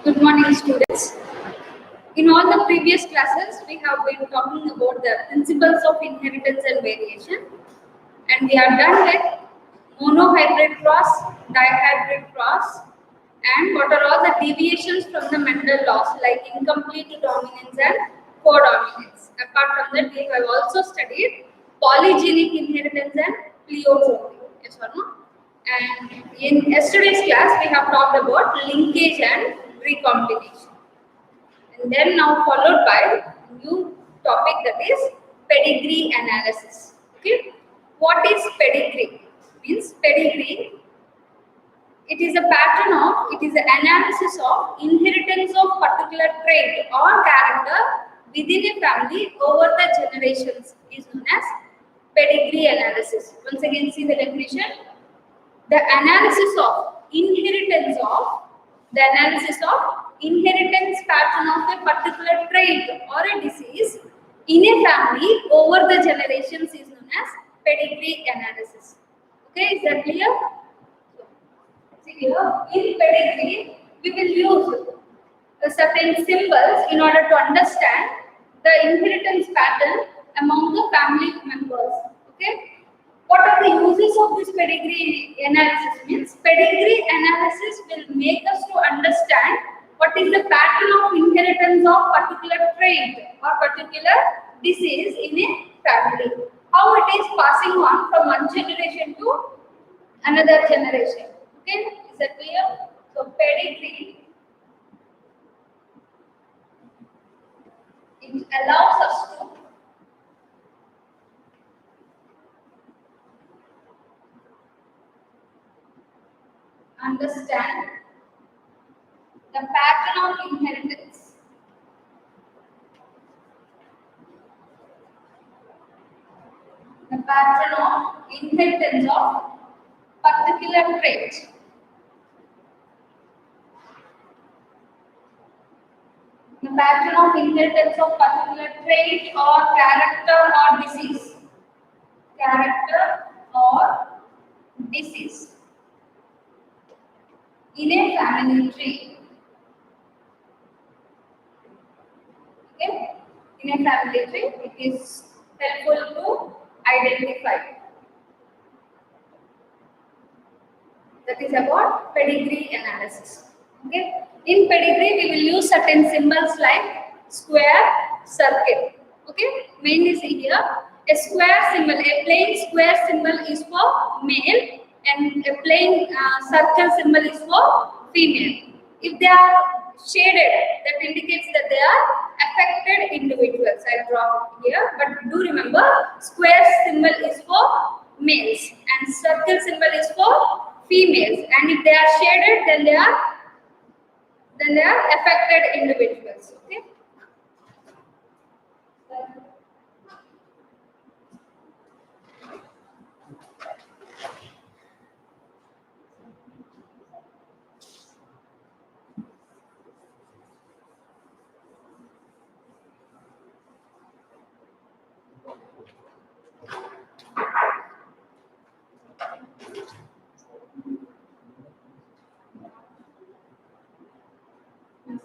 Good morning, students. In all the previous classes, we have been talking about the principles of inheritance and variation, and we are done with monohybrid cross, dihybrid cross, and what are all the deviations from the Mendel laws like incomplete dominance and codominance. Apart from that, we have also studied polygenic inheritance and pleiotropy. Yes or no? And in yesterday's class, we have talked about linkage and recombination. And then now followed by new topic, that is pedigree analysis. Okay, what is pedigree? Means pedigree. It is a pattern of, it is an analysis of inheritance of particular trait or character within a family over the generations is known as pedigree analysis. Once again, see the definition. The analysis of inheritance of the analysis of inheritance pattern of a particular trait or a disease in a family over the generations is known as pedigree analysis. Okay, is that clear? See here, in pedigree, we will use certain symbols in order to understand the inheritance pattern among the family members. Okay. What are the uses of this pedigree analysis? Means pedigree analysis will make us to understand what is the pattern of inheritance of particular trait or particular disease in a family. How it is passing on from one generation to another generation. Okay, is that clear? So pedigree, it allows us to understand the pattern of inheritance. The pattern of inheritance of particular trait. The pattern of inheritance of particular trait or character or disease. Character or disease in a family tree. Okay? In a family tree, it is helpful to identify. That is about pedigree analysis. Okay? In pedigree, we will use certain symbols like square, circle. Okay? Mainly see here, a square symbol, a plain square symbol is for male, and a plain circle symbol is for female. If they are shaded, that indicates that they are affected individuals. I draw here, but do remember, square symbol is for males and circle symbol is for females, and if they are shaded, then they are affected individuals. Okay.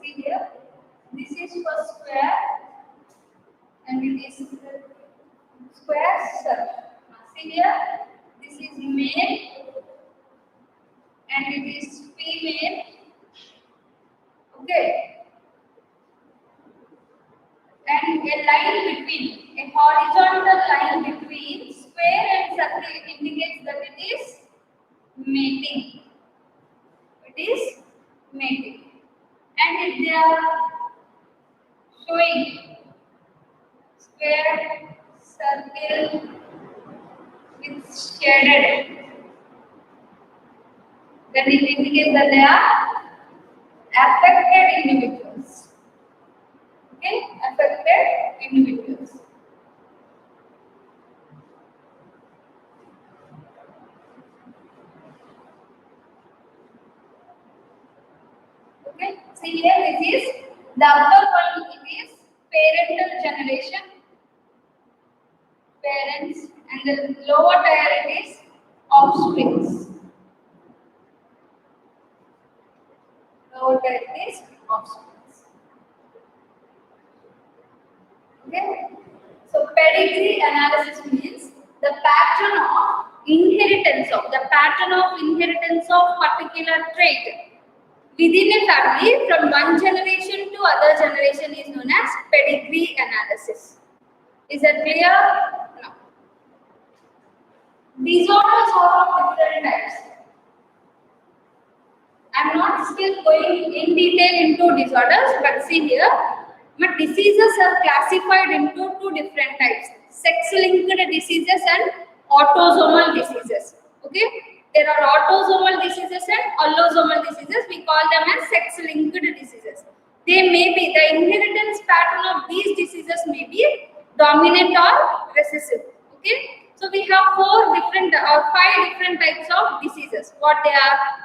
See here, this is for square and it is square circle. See here, this is male and it is female. Okay. And a line between, a horizontal line between square and circle indicates that it is mating. It is mating. And if they are showing square, circle with shaded, then it indicates that they are affected individuals. Okay, affected individuals. Okay, see here, this is the upper one, it is parental generation, parents, and the lower tier it is offsprings. Lower tier it is offspring. Okay. So pedigree analysis means the pattern of inheritance of particular trait within a family from one generation to other generation is known as pedigree analysis. Is that clear? No. Disorders are of different types. I am not still going in detail into disorders, but see here, but diseases are classified into two different types: sex-linked diseases and autosomal diseases. Okay, there are autosomal diseases and allosomal diseases. We call them as sex-linked diseases. They may be the inheritance pattern of these diseases may be dominant or recessive. Okay, so we have four different or five different types of diseases. What they are?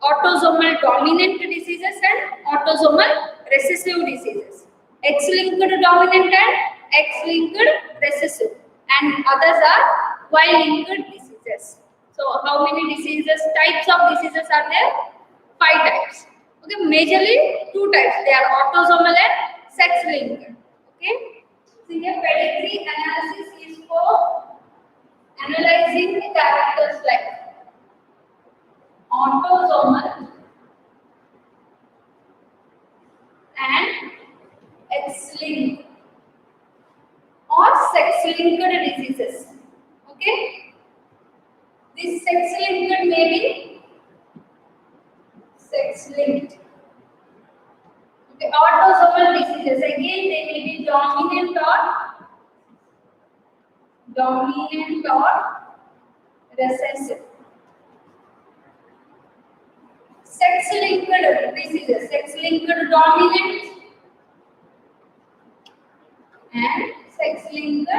Autosomal dominant diseases and autosomal recessive diseases. X-linked dominant and X-linked recessive, and others are Y-linked diseases. So how many diseases, types of diseases are there? Five types. Okay, majorly two types. They are autosomal and sex-linked. Okay. So here pedigree analysis is for analyzing the characters like autosomal and X-linked or sex-linked diseases. Okay, this sex-linked may be sex-linked. Okay, autosomal diseases again they may be dominant or recessive. Sex-linked diseases, sex-linked dominant and sex-linked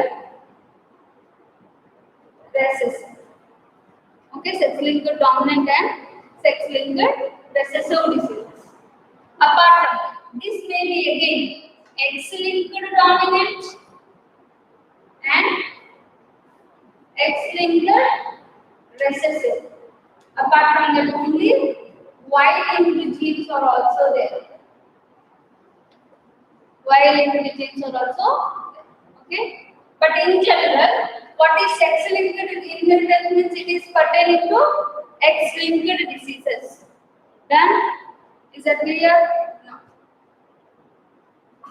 recessive. Okay, sex-linked dominant and sex-linked recessive diseases. Apart from that, this may be again X-linked dominant and X-linked recessive. Apart from that, only Y-linked genes are also there. Y-linked genes are also there. Okay, but in general, what is sex-linked inheritance means it is pertaining to X-linked diseases. Done? Is that clear? No.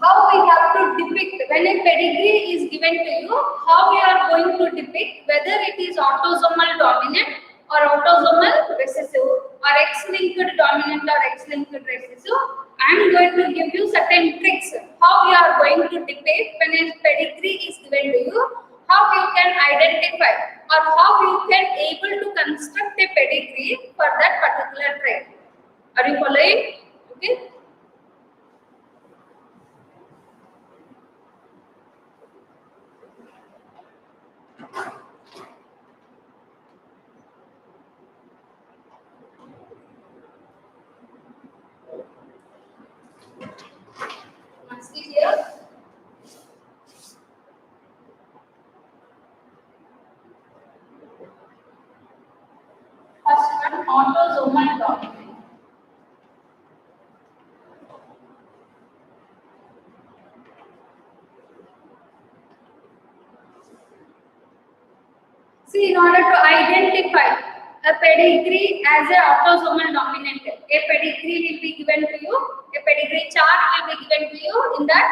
How we have to depict when a pedigree is given to you, how we are going to depict whether it is autosomal dominant or autosomal recessive or X-linked dominant or X-linked recessive. I am going to give you certain tricks how you are going to depict when a pedigree is given to you, how you can identify or how you can able to construct a pedigree for that particular trait. Are you following? Okay. See here. First one, autosomal dominant. See, in order to identify a pedigree as an autosomal dominant, a pedigree will be given to you, a pedigree chart will be given to you. In that,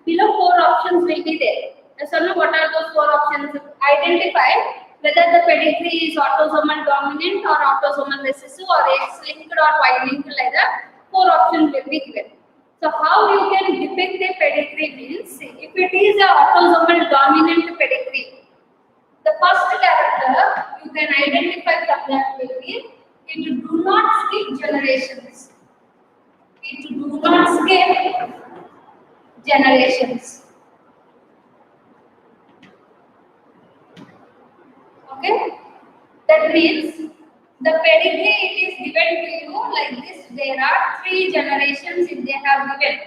below four options will be there. So, now what are those four options? Identify whether the pedigree is autosomal dominant or autosomal recessive or X-linked or Y-linked, like that. Four options will be given. So, how you can depict a pedigree means, if it is an autosomal dominant pedigree, the first character you can identify from that will be it do not skip generations. It do not skip generations. Okay? That means the pedigree it is given to you like this. There are 3 generations if they have given.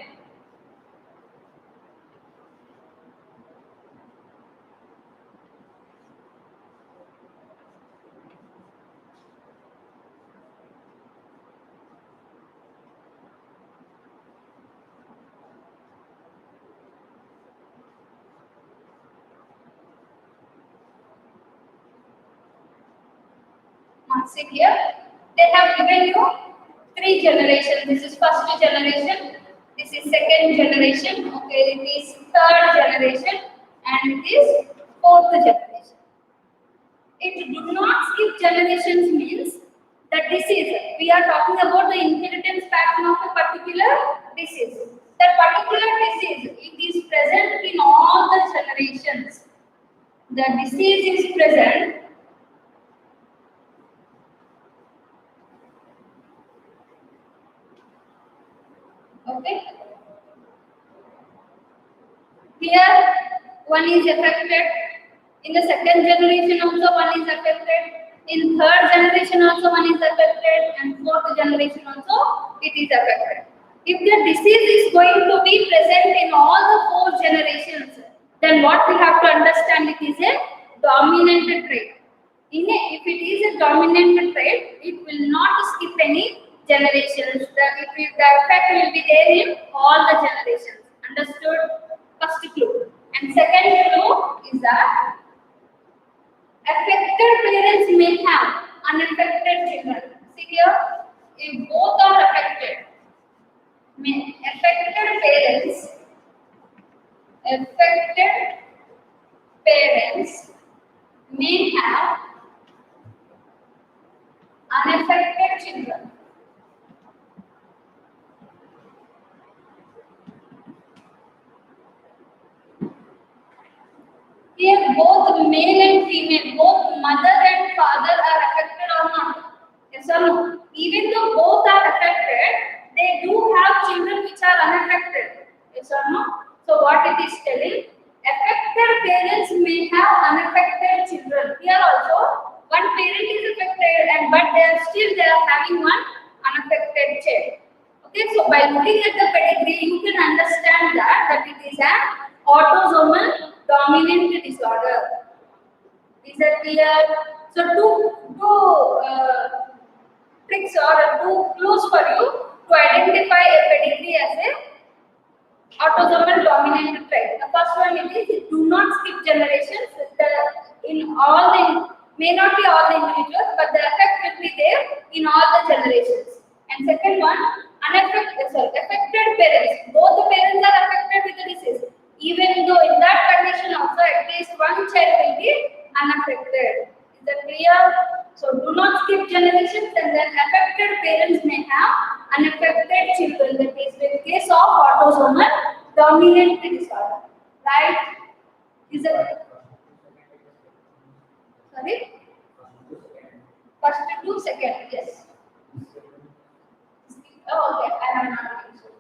See here, they have given you three generations. This is first generation, this is second generation, okay, it is third generation, and it is fourth generation. It do not skip generations means the disease. We are talking about the inheritance pattern of a particular disease. That particular disease, it is present in all the generations. The disease is present. Okay. Here, one is affected. In the second generation also one is affected. In third generation also one is affected. And fourth generation also it is affected. If the disease is going to be present in all the four generations, then what we have to understand, it is a dominant trait. If it is a dominant trait, it will not skip any generations. The effect will be there in all the generations. Understood? First clue. And second clue is that affected parents may have unaffected children. See here, if both are affected, affected parents may have unaffected children. Here both male and female, both mother and father are affected or not? Yes or no? Even though both are affected, they do have children which are unaffected. Yes or no? So what it is telling? Affected parents may have unaffected children. Here also, one parent is affected, but they are having one unaffected child. Okay, so by looking at the pedigree, you can understand that it is an autosomal dominant disorder. Is that clear? So two tricks or two clues for you to identify a pedigree as a autosomal dominant trait. The first one is do not skip generations. May not be all the individuals, but the effect will be there in all the generations. And second one, affected parents. Both the parents are affected with the disease. Even though in that condition also at least one child will be unaffected. Is that clear? So do not skip generations, and then affected parents may have unaffected children. That is the case of autosomal dominant disorder. Right? Is it? Sorry? First to second, yes. Oh, okay, I have not mentioned.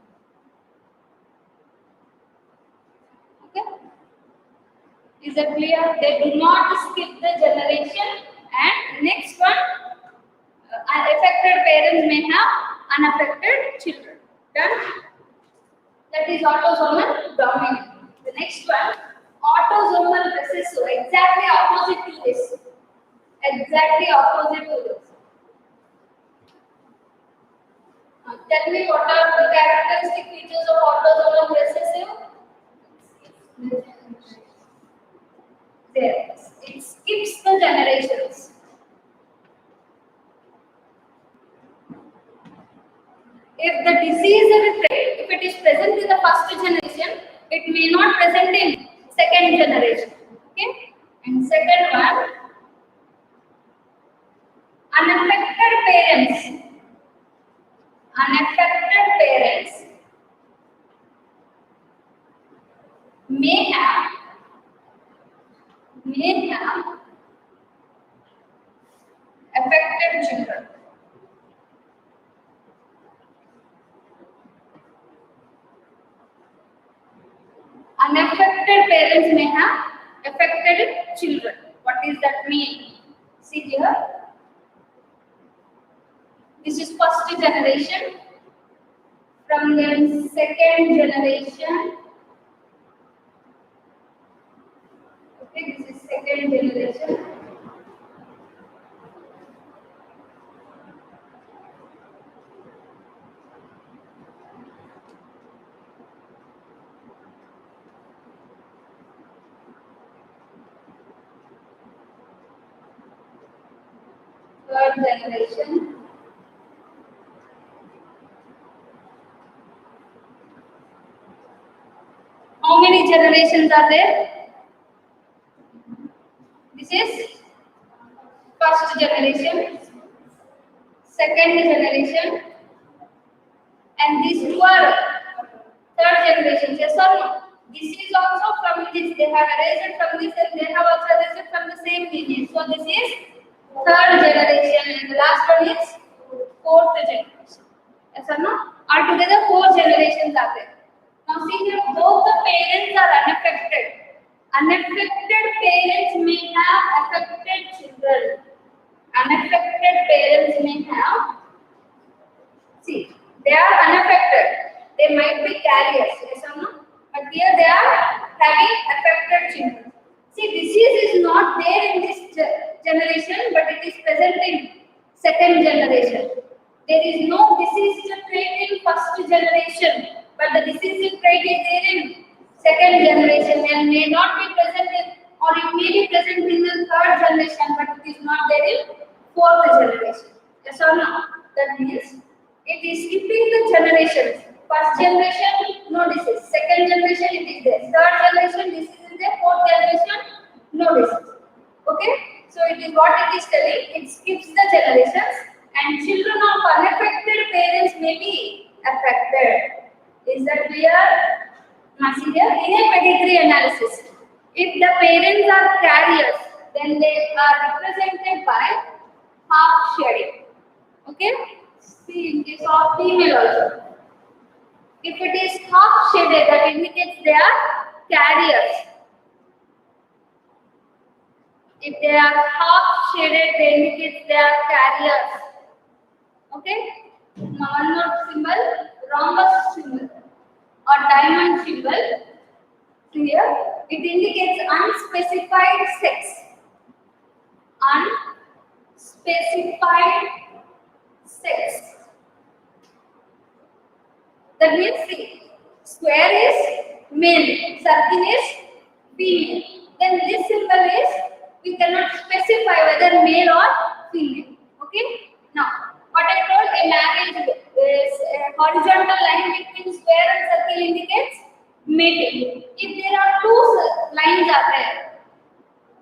Okay? Is that clear? They do not skip the generation. And next one, affected parents may have unaffected children. Done? That is autosomal dominant. The next one, autosomal recessive. Exactly opposite to this. Exactly opposite to this. Tell me what are the characteristic features of autosomal recessive? There. It skips the generations. If the disease is a trait, if it is present in the first generation, it may not present in second generation. Okay? And second one, unaffected parents. Unaffected parents may have affected children. Unaffected parents may have affected children. What does that mean? See here. This is first generation. From the second generation. Okay, this is second generation. third generation. How many generations are there? This is first generation, second generation, and these two are third generation. Yes or no? This is also from this. They have erased it from this, and they have also erased it from the same lineage. So this is third generation, and the last one is fourth generation. Yes or no? Altogether, four generations are there. Now see here, both the parents are unaffected. Unaffected parents may have affected children. Unaffected parents may have, see, they are unaffected. They might be carriers, yes or no? But here they are having affected children. See, disease is not there in this generation, but it is present in second generation. There is no disease trait in first generation, but the disease trait is there in second generation and may not be present in, or it may be present in the third generation, but it is not there in fourth generation. Yes or no? That means it is skipping the generations. First generation, no disease. Second generation, it is there. Third generation, disease is there. Fourth generation, no disease. Okay? So it is what it is telling. It skips the generations, and children of unaffected parents may be affected. Is that clear? Now see here, in a pedigree analysis, if the parents are carriers, then they are represented by half shading. Okay? See, in case of female also. If it is half shaded, that indicates they are carriers. If they are half shaded, they indicate they are carriers. Okay? Now one more symbol, rhombus symbol or diamond symbol. Here, it indicates unspecified sex. Unspecified sex. That means see, square is male, circle is female. Then this symbol is, we cannot specify whether male or female. Okay? Now, what I told, a marriage is a horizontal line between square and circle indicates mating. If there are two lines are there,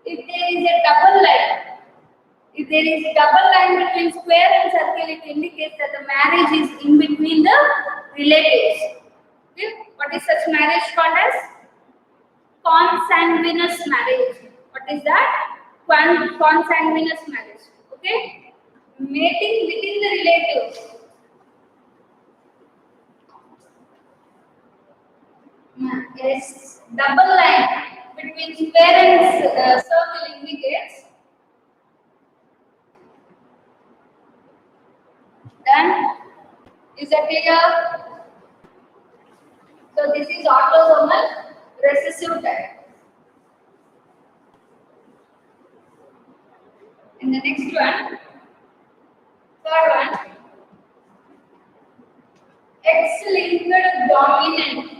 if there is a double line, if there is a double line between square and circle, it indicates that the marriage is in between the relatives. Okay? What is such marriage called as? Consanguineous marriage. What is that? Consanguineous marriage. Okay? Mating within the relatives. Yes, double line between square and circle indicates. Then, is that clear? So this is autosomal recessive type. And the next one, third one, X-linked dominant.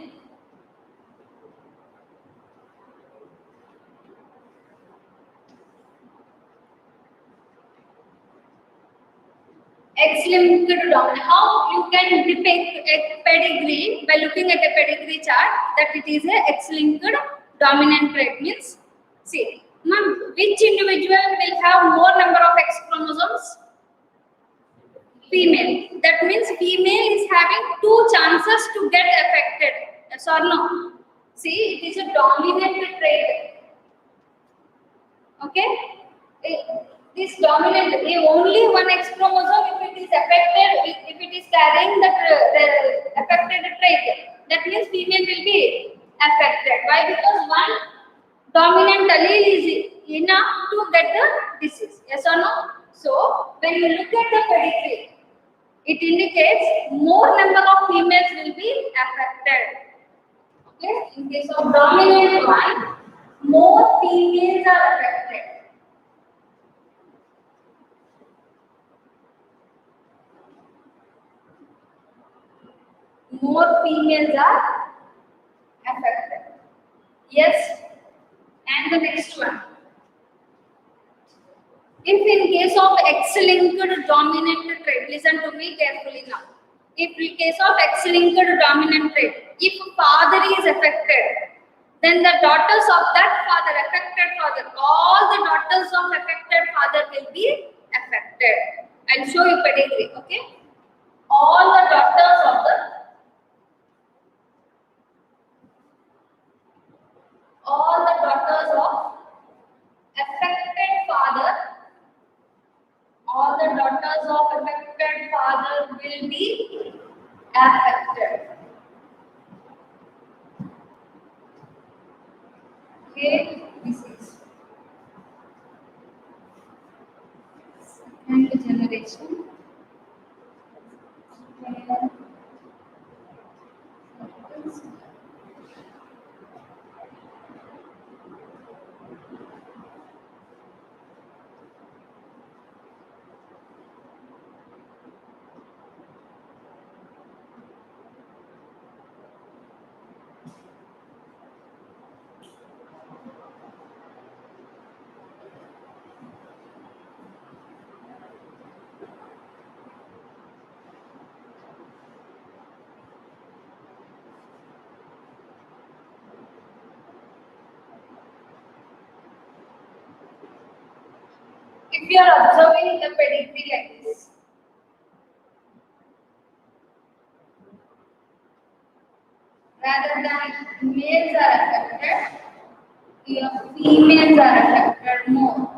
X-linked dominant. How you can depict a pedigree by looking at a pedigree chart that it is a X-linked dominant trait means, see, which individual will have more number of X chromosomes? Female. That means female is having two chances to get affected. Yes or no? See, it is a dominant trait. Okay? This dominant, only one X chromosome, if it is affected, if it is carrying the affected trait, that means female will be affected. Why? Because one dominant allele is enough to get the disease. Yes or no? So, when you look at the pedigree, it indicates more number of females will be affected. Okay? In case of dominant one, more females are affected. More females are affected. Yes. And the next one. If in case of X-linked dominant trait, listen to me carefully now. If in case of X-linked dominant trait, if father is affected, then the daughters of that father, affected father, all the daughters of affected father will be affected. I'll show you pedigree, okay? All the daughters of affected father, all the daughters of affected father will be affected. Okay, this is second generation. If you are observing the pedigree like this, rather than males are affected, here females are affected more.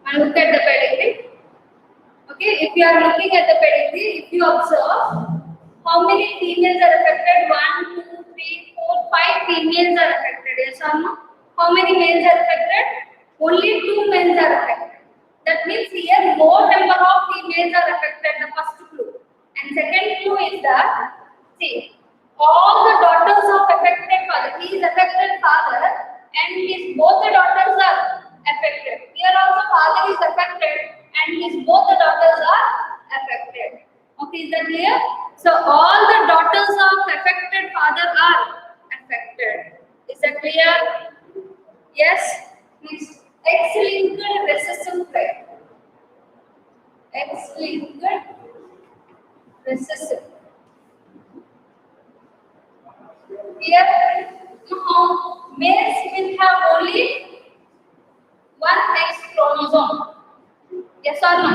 And look at the pedigree. Okay, if you are looking at the pedigree, if you observe how many females are affected, 1, 2, 3, 4, 5 females are affected, yes or no? How many males are affected? Only 2 males are affected. That means here more number of females are affected, the first clue. And second clue is that, see, all the daughters of affected father, he is affected father and his both the daughters are affected. Here also father is affected and his both the daughters are affected. Okay, is that clear? So all the daughters of affected father are affected. Is that clear? Yes? Please. X-linked recessive trait. X-linked recessive. Here, males will have only one X chromosome. Yes or no?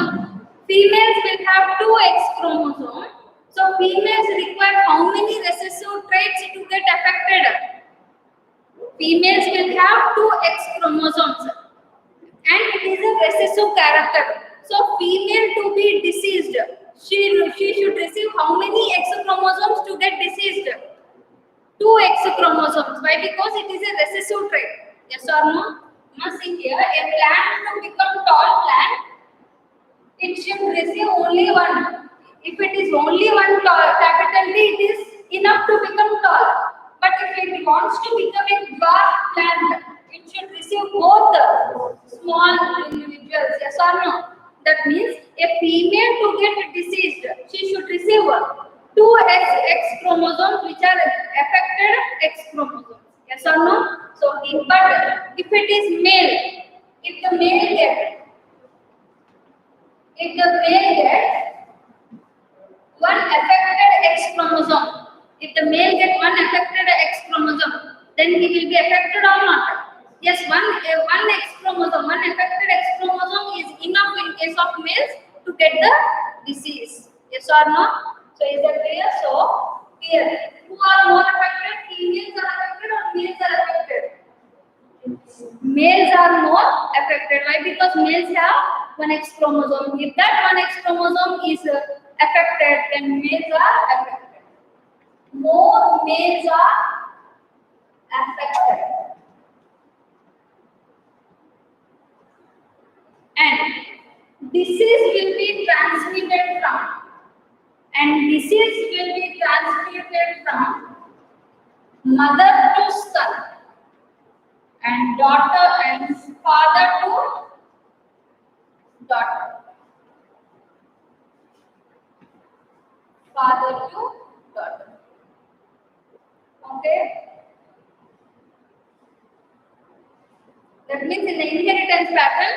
Females will have 2 X chromosomes. So females require how many recessive traits to get affected? Females will have 2 X chromosomes and it is a recessive character. So female to be diseased, she should receive how many X chromosomes to get diseased? 2 X chromosomes. Why? Because it is a recessive trait. Yes or no? Now see here, a plant to become tall plant, it should receive only one. If it is only one tall, capital T, it is enough to become tall. But if it wants to become a dwarf plant, it should receive both small individuals. Yes or no? That means a female to get diseased, she should receive 2 X chromosomes which are affected X chromosomes. Yes or no? So, but if it is male, if the male gets one affected X chromosome, if the male gets one affected X chromosome, then he will be affected or not? Yes, one X chromosome, one affected X chromosome is enough in case of males to get the disease. Yes or no? So is that clear? So here, who are more affected? Females are affected or males are affected? Males are more affected. Why? Because males have one X chromosome. If that one X chromosome is affected, then males are affected. More males are affected. And disease will be transmitted from mother to son. and daughter and father to daughter. Father to daughter. Okay. That means in the inheritance pattern,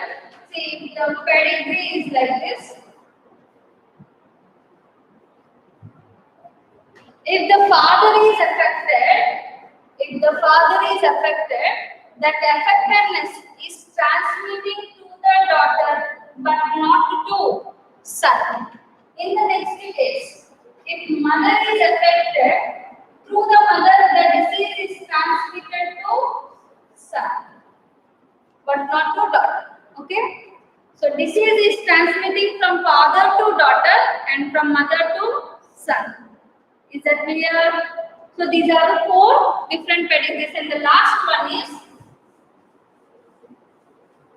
see if the pedigree is like this. If the father is affected, that affectedness is transmitting to the daughter but not to son. In the next case, if mother is affected, through the mother the disease is transmitted to son but not to daughter. Okay? So disease is transmitting from father to daughter and from mother to son. Is that clear? So these are the four different pedigrees, and the last one is,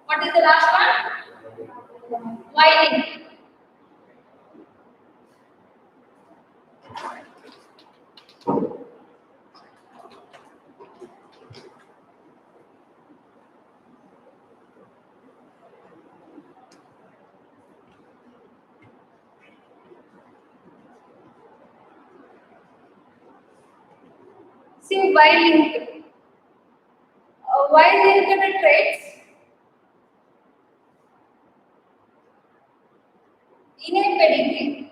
what is the last one? Violin. See, Y-linked. Y-linked traits in a pedigree.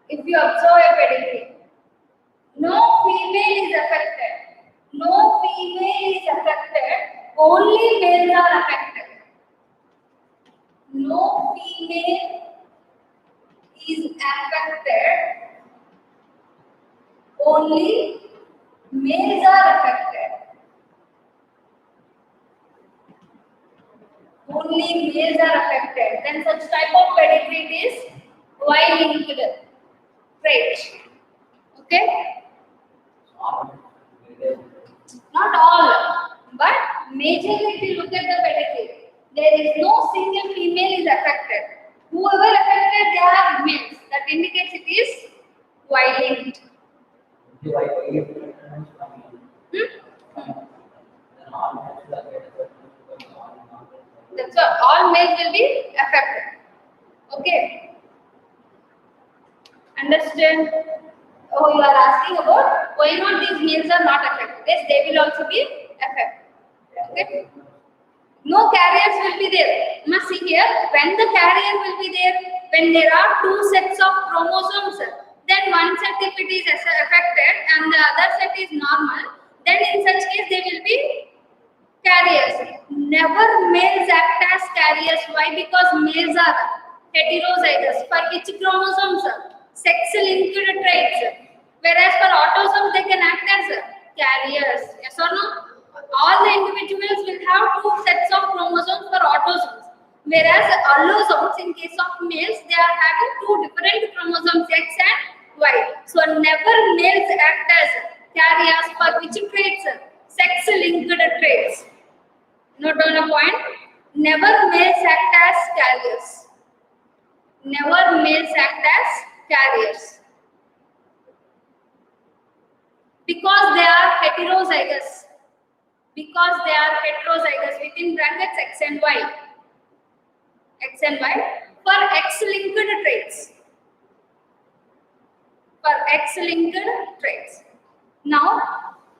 If you observe a pedigree, no female is affected. No female is affected. Only males are affected. No female is affected. Only males are affected. Only males are affected. Then such type of pedigree is Y-linked trait. Okay? Not all, but majorly if you look at the pedigree, there is no single female is affected. Whoever affected, they are males. That indicates it is Y-linked. That's all males will be affected. Okay. Understand? Oh, you are asking about why not these males are not affected. Yes, they will also be affected. Okay. No carriers will be there. You must see here, when the carrier will be there, when there are two sets of chromosomes, then one set if it is affected and the other set is normal, then in such case they will be carriers. Never males act as carriers. Why? Because males are heterozygous. For which chromosomes? Sex-linked traits. Whereas for autosomes, they can act as carriers. Yes or no? All the individuals will have two sets of chromosomes for autosomes. Whereas allosomes, in case of males, they are having two different chromosomes, X and Y. So never males act as carriers for which traits? Sex-linked traits. Note down a point. Never males act as carriers. Never males act as carriers. Because they are heterozygous. Because they are heterozygous within brackets X and Y. X and Y for X-linked traits. For X-linked traits. Now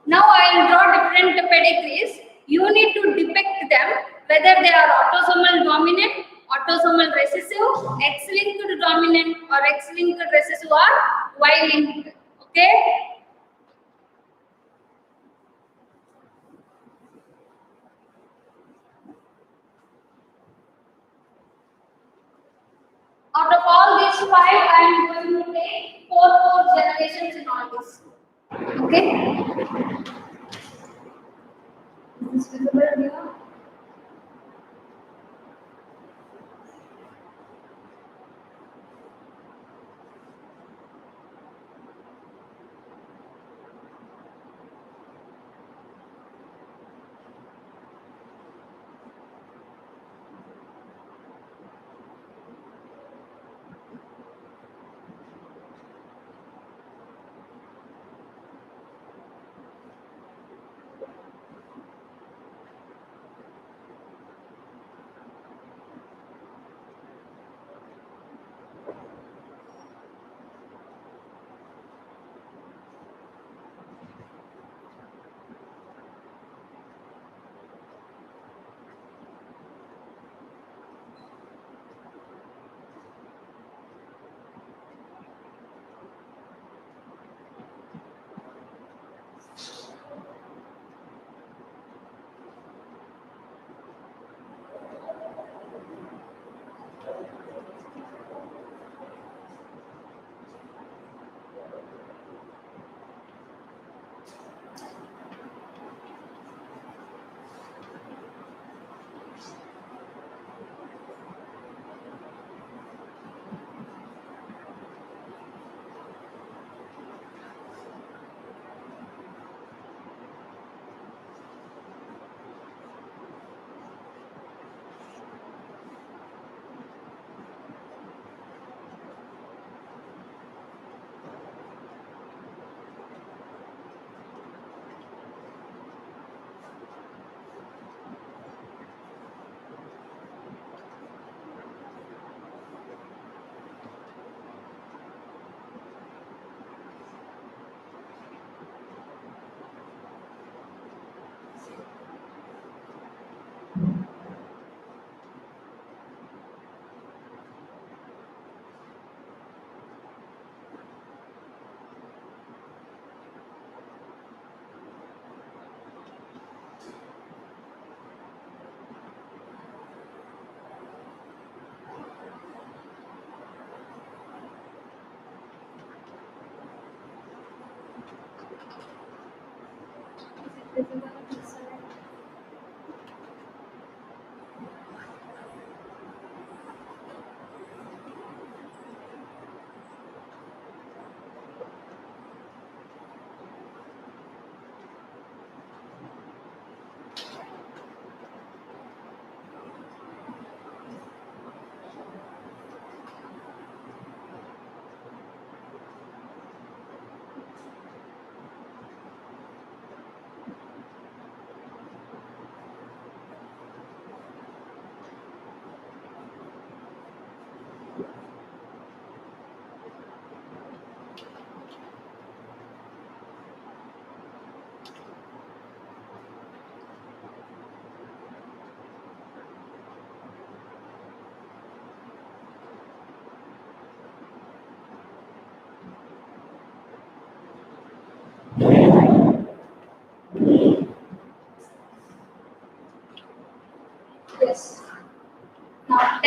I will draw different pedigrees. You need to depict them whether they are autosomal dominant, autosomal recessive, X-linked dominant or X-linked recessive or Y-linked. Okay? Out of all these five, I am going to take four generations in all this. Okay?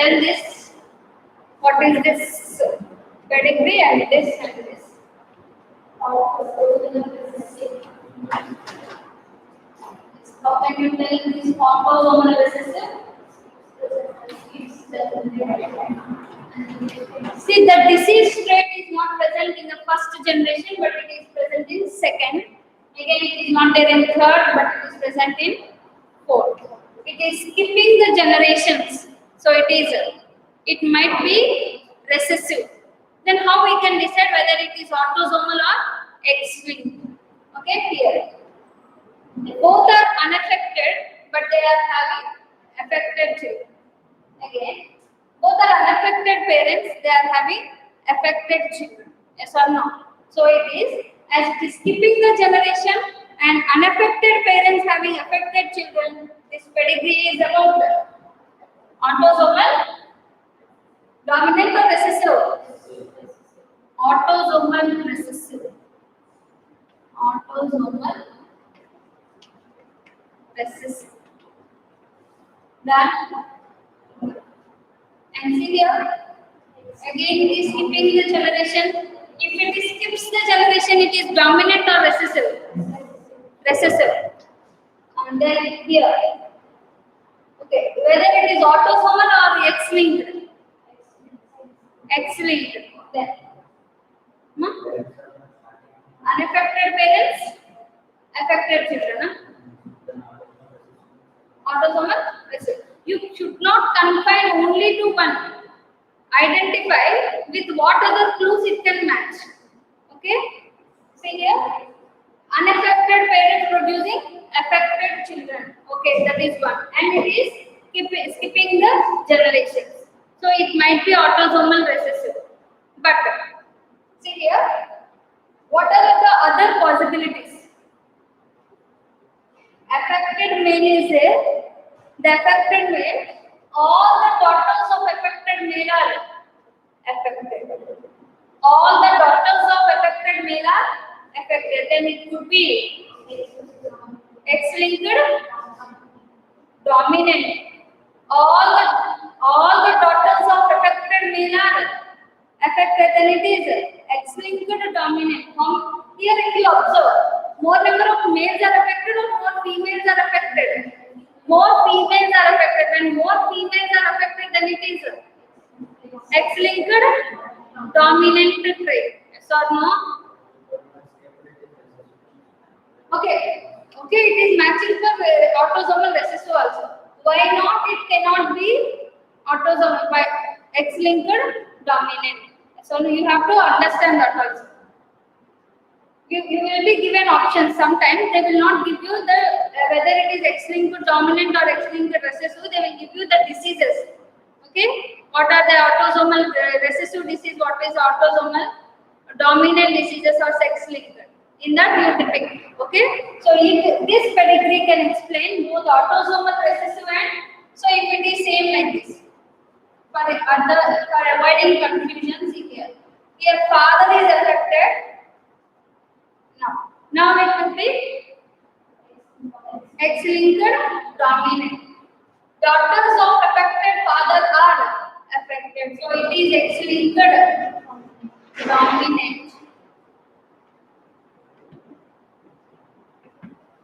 done this. What is this? Pedigree and this and this. How can you tell this autosomal recessive? See, the disease trait is not present in the first generation, but it is present in second. Again, it is not there in third, but it is present in fourth. It is skipping the generations, so it might be recessive. Then how we can decide whether it is autosomal or X-linked? Okay, here. Both are unaffected, but they are having affected children. Again, both are unaffected parents, they are having affected children. Yes or no? So it is, as it is skipping the generation and unaffected parents having affected children, this pedigree is about autosomal dominant or recessive? Autosomal recessive. Autosomal recessive. That and see here, again it is skipping the generation. If it skips the generation, it is dominant or recessive? Recessive. And then here, okay, whether it is autosomal or X-linked? X-linked. Then, unaffected parents, affected children. Autosomal recessive. You should not confine only to one. Identify with what other clues it can match. Okay? See here. Unaffected parents producing affected children. Okay, that is one. And it is skipping the generations. So it might be autosomal recessive. But see here. What are the other possibilities? Affected male is there. The affected male, all the daughters of affected male are affected. All the daughters of affected male are affected. Then it could be X-linked dominant. All the daughters of affected male are affected. Then it is X-linked dominant. Here if you observe, more number of males are affected or more females are affected? More females are affected. When more females are affected, then it is X-linked dominant trait. Yes or no? Okay. Okay, it is matching for autosomal recessive also. Why not? It cannot be autosomal by X-linked dominant. So you have to understand that also. You will be given options. Sometimes they will not give you the whether it is X-linked dominant or X-linked recessive. They will give you the diseases. Okay, what are the autosomal recessive disease? What is autosomal dominant diseases or sex-linked? In that you have to pick. Okay, so this pedigree can explain both autosomal recessive and so if it is same like this. For avoiding confusion, see here. Here father is affected. Now it will be X-linked dominant. Daughters of affected father are affected. So it is X-linked dominant.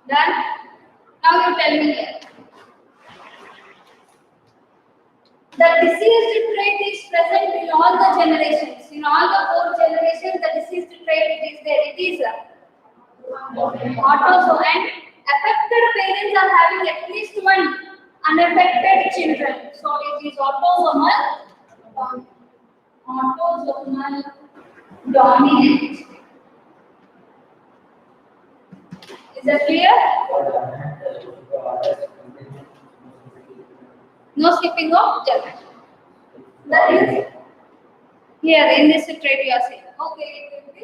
Done? Now you tell me here. The diseased trait is present in all the generations. In all the 4 generations, the diseased trait is there. It is autosomal and affected parents are having at least one unaffected children. So it is autosomal dominant. Is that clear? No skipping of generation. That is here in this trait you are saying. Okay, it will be.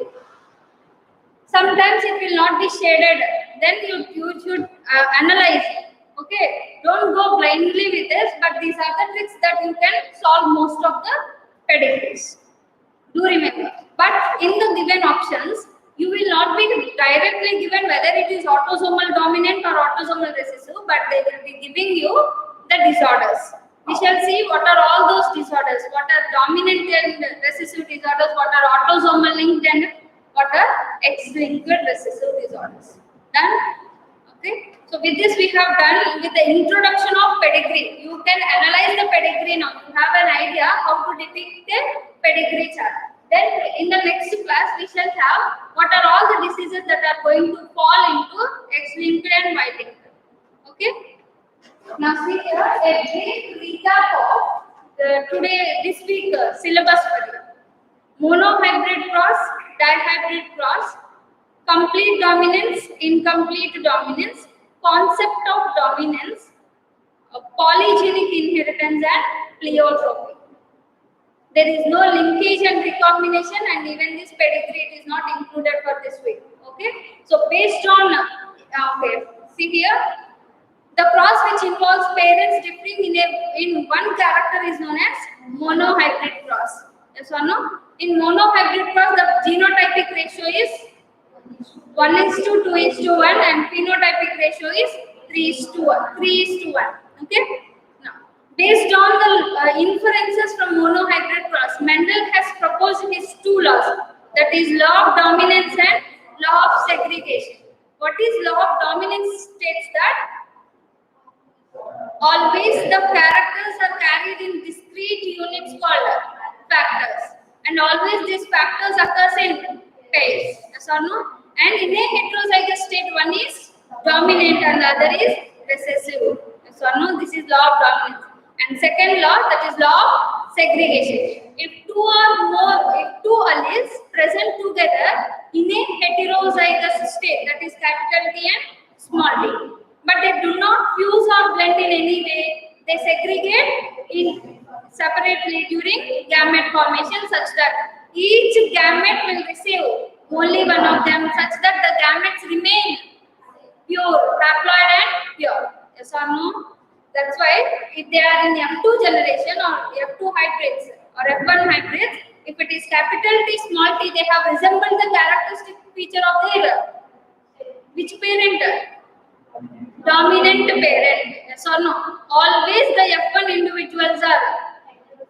Sometimes it will not be shaded. Then you should analyze. Okay, don't go blindly with this. But these are the tricks that you can solve most of the pedigrees. Do remember. But in the given options, you will not be directly given whether it is autosomal dominant or autosomal recessive, but they will be giving you the disorders. We shall see what are all those disorders, what are dominant and recessive disorders, what are autosomal linked and what are X-linked recessive disorders. Done? Okay. So with this we have done with the introduction of pedigree. You can analyze the pedigree now. You have an idea how to depict the pedigree chart. Then in the next class we shall have what are all the diseases that are going to fall into X-linked and Y-linked. Okay. Now see here a brief recap of this week syllabus for you. Monohybrid cross, dihybrid cross, complete dominance, incomplete dominance, concept of dominance, polygenic inheritance and pleiotropy. There is no linkage and recombination, and even this pedigree is not included for this week. Okay, so based on see here. The cross which involves parents differing in one character is known as monohybrid cross. Yes or no? In monohybrid cross, the genotypic ratio is 1:2, 2:1, and phenotypic ratio is 3:1. 3:1. Okay. Now, based on the inferences from monohybrid cross, Mendel has proposed his two laws. That is, law of dominance and law of segregation. What is law of dominance? States that always the characters are carried in discrete units called factors, and always these factors occurs in pairs. Yes or no? And in a heterozygous state, one is dominant and the other is recessive. Yes or no? This is law of dominance. And second law, that is law of segregation. If two alleles present together in a heterozygous state, that is capital T and small t, but they do not fuse or blend in any way, they segregate separately during gamete formation, such that each gamete will receive only one of them, such that the gametes remain pure, haploid and pure. Yes or no? That's why if they are in F2 generation or F2 hybrids or F1 hybrids, if it is capital T, small t, they have resembled the characteristic feature of their which parent? Dominant parent. Yes or no? Always the F1 individuals are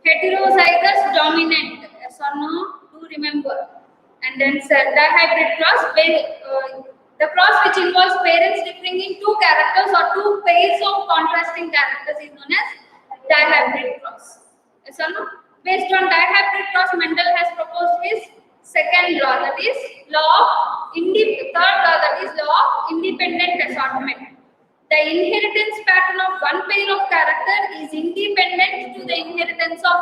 heterozygous dominant. Yes or no? Do remember. And then dihybrid cross, the cross which involves parents differing in two characters or two pairs of contrasting characters is known as dihybrid cross. Yes or no? Based on dihybrid cross, Mendel has proposed his second law, that is law of third law, that is law of independent assortment. The inheritance pattern of one pair of character is independent to the inheritance of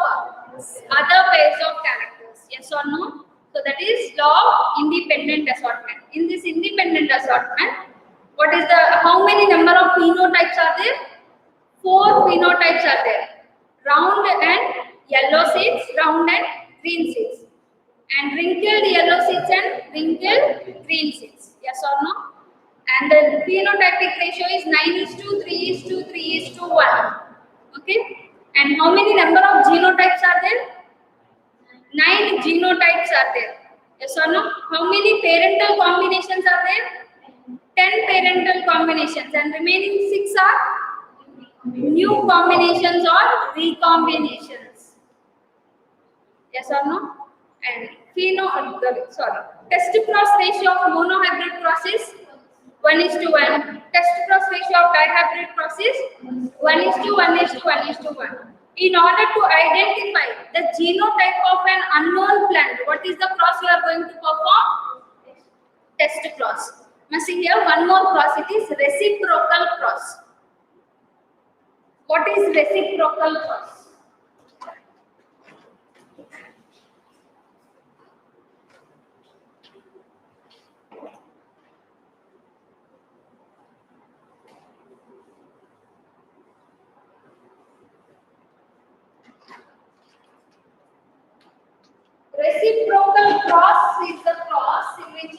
other pairs of characters. Yes or no? So that is law of independent assortment. In this independent assortment, how many number of phenotypes are there? 4 phenotypes are there. Round and yellow seeds, round and green seeds. And wrinkled yellow seeds and wrinkled green seeds. Yes or no? And the phenotypic ratio is 9:3:3:1. Okay. And how many number of genotypes are there? 9 genotypes are there. Yes or no? How many parental combinations are there? 10 parental combinations, and remaining 6 are new combinations or recombinations. Yes or no? And test cross ratio of monohybrid cross is 1:1. Test cross ratio of dihybrid cross is 1:1:1:1. In order to identify the genotype of an unknown plant, what is the cross you are going to perform? Test cross. Now see here one more cross, it is reciprocal cross. What is reciprocal cross? Reciprocal cross is the cross in which A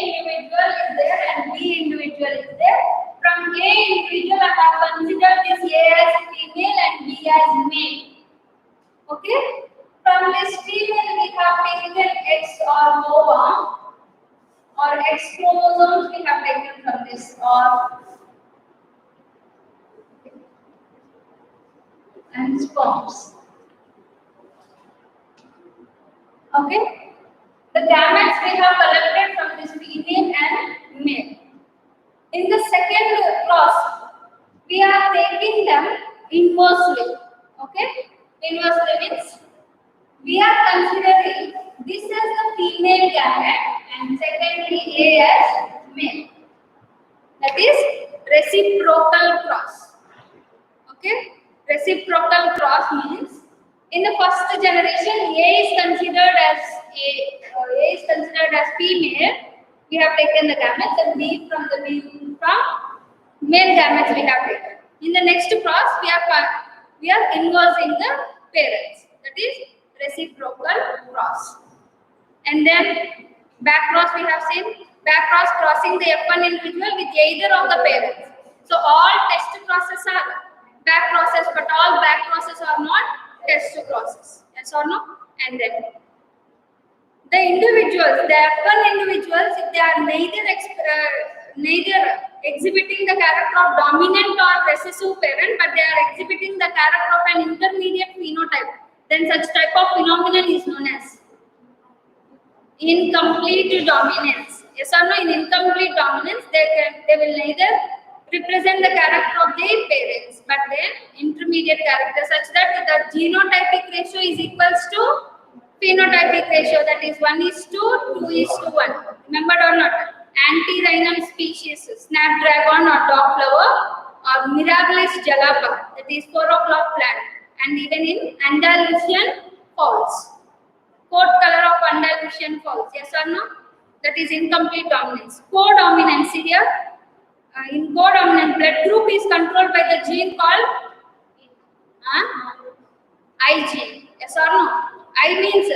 individual is there and B individual is there. From A individual, I have considered this A as female and B as male. Okay? From this female, we have taken X or ovum, or X chromosomes we have taken from this, or and sperms. Okay? The gametes we have collected from this female and male. In the second cross, we are taking them inversely. Okay? Inversely means we are considering this as the female gamete and secondary A as male. That is reciprocal cross. Okay? Reciprocal cross means in the first generation A is considered as A is considered as female. We have taken the gametes and B from male gametes we have taken. In the next cross we are inversing the parents. That is reciprocal cross. And then back cross we have seen back cross crossing the F1 individual with either of the parents. So all test crosses are back crosses, but all back crosses are not test crosses. Yes or no? And then the individuals, the F1 individuals, if they are neither exhibiting the character of dominant or recessive parent, but they are exhibiting the character of an intermediate phenotype, then such type of phenomenon is known as incomplete dominance. Yes or no? In incomplete dominance, they will neither represent the character of their parents, but their intermediate character, such that the genotypic ratio is equals to phenotypic ratio, that is 1:2, 2:1. Remembered or not? Antirrhinum species, snapdragon or dog flower, or Mirabilis jalapa, that is 4 o'clock plant, and even in Andalusian fowls. Coat color of Andalusian fowls, yes or no? That is incomplete dominance. Codominance here. In codominant, blood group is controlled by the gene called I gene. Yes or no? I means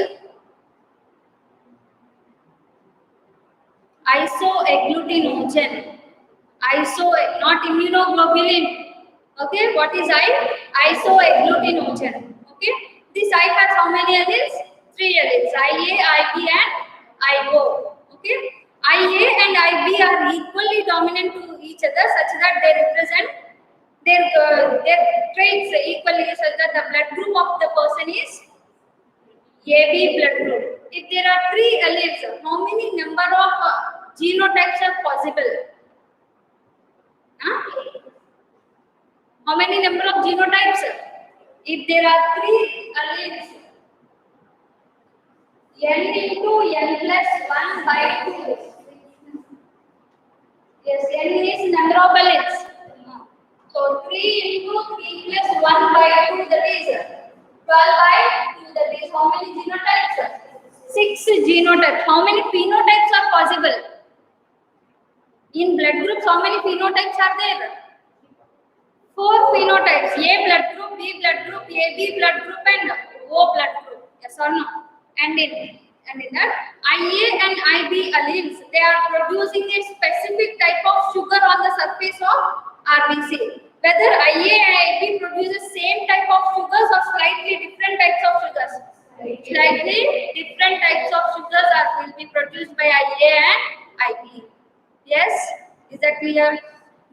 isoagglutinogen. Not immunoglobulin. Okay, what is I? Isoagglutinogen. Okay, this I has how many alleles? 3 alleles: IA, IB, and IO. Okay, IA and IB are equally dominant to each other, such that they represent their traits equally, such that the blood group of the person is AB blood group. If there are 3 alleles, how many number of genotypes are possible? How many number of genotypes? If there are 3 alleles, n into n plus 1 by 2. Yes, n is number of alleles. So 3 into 3 plus 1 by 2, that is 12 by 2, that is how many genotypes? 6 genotypes. How many phenotypes are possible? In blood groups, how many phenotypes are there? 4 phenotypes: A blood group, B blood group, AB blood group, and O blood group. Yes or no? And in that IA and IB alleles, they are producing a specific type of sugar on the surface of RBC. Whether IA and IB produces same type of sugars or slightly different types of sugars. Slightly different types of sugars will be produced by IA and IB. Yes, is that clear?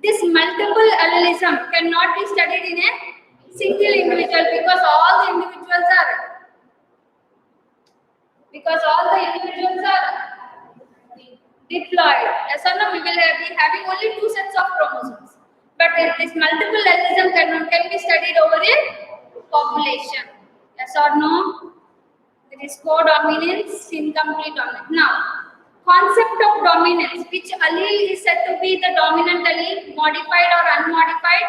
This multiple allelism cannot be studied in a single individual because all the individuals are diploid. Yes or no? We will be having only 2 sets of chromosomes. But this multiple allelism can be studied over a population. Yes or no? It is codominance, incomplete dominance. Now, concept of dominance. Which allele is said to be the dominant allele, modified or unmodified?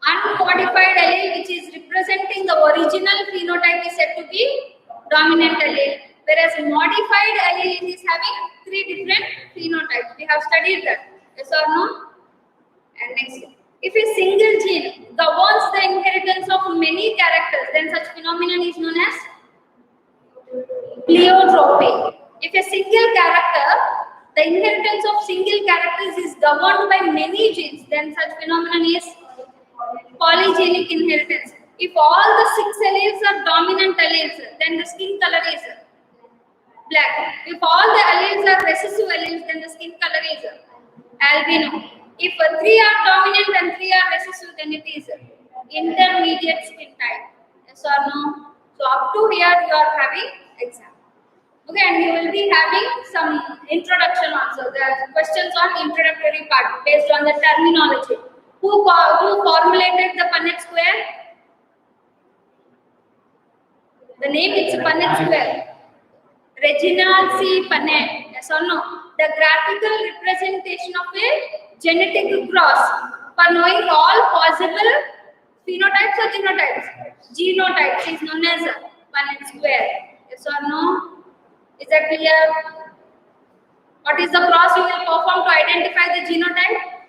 Unmodified allele, which is representing the original phenotype, is said to be dominant allele, whereas modified allele is having 3 different phenotypes. We have studied that. Yes or no? And next, if a single gene governs the inheritance of many characters, then such phenomenon is known as pleiotropy. If a single character, the inheritance of single characters is governed by many genes, then such phenomenon is polygenic inheritance. If all the 6 alleles are dominant alleles, then the skin color is black. If all the alleles are recessive alleles, then the skin color is albino. If 3 are dominant and 3 are recessive, then it is intermediate skin type. Yes or no? So up to here you are having exam. Okay, and you will be having some introduction also. There are questions on introductory part based on the terminology. Who formulated the Punnett square? The name is Punnett square. Reginald C. Punnett. Yes or no? The graphical representation of a genetic cross for knowing all possible phenotypes or genotypes. Genotypes is known as Punnett square. Yes or no? Is that clear? What is the cross you will perform to identify the genotype?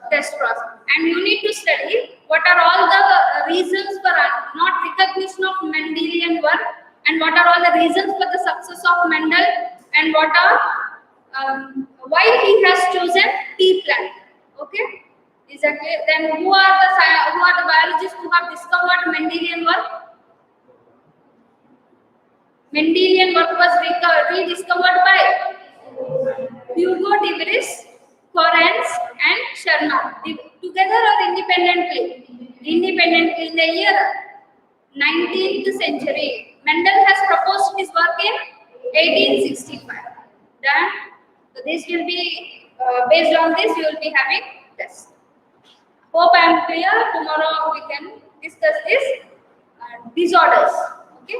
Test cross. And you need to study what are all the reasons for not recognition of Mendelian work, and what are all the reasons for the success of Mendel, and what are why he has chosen T plant. Okay, is that clear? Then who are the biologists who have discovered Mendelian work? Mendelian work was rediscovered by Hugo de Vries, Correns, and Sharma, together or independently? Independently in the year 19th century. Mendel has proposed his work in 1865. Done. So this will be based on this. You will be having this. Hope I am clear. Tomorrow we can discuss this disorders. Okay.